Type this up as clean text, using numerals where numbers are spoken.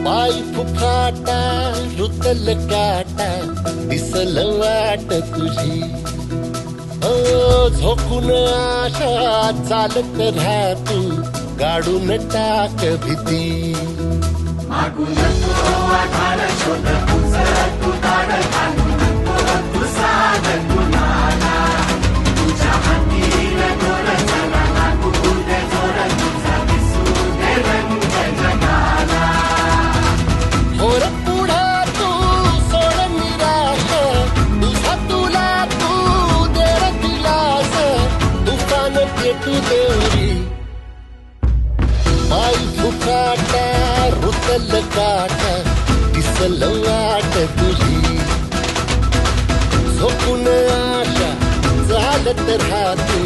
पाय फुफाटा रुतल काटा दिसल वाट तुझी झोकून आशा चालत राहा तू गाडून टाक भीती मागून तू आधार शोध तू ताड घालून तू साध कुणाला तुझ्या हातीला दोर चला लागू दे जोर तुझा दिसू दे रंग जगाला होर पुढा तू सोड निराश तुझा तुला तू देर दिलास तुफान पेटू देवरी पाय फुफाटा रुतल काटा दिसल वाट तुझी झोपून आशा चालत राहा तू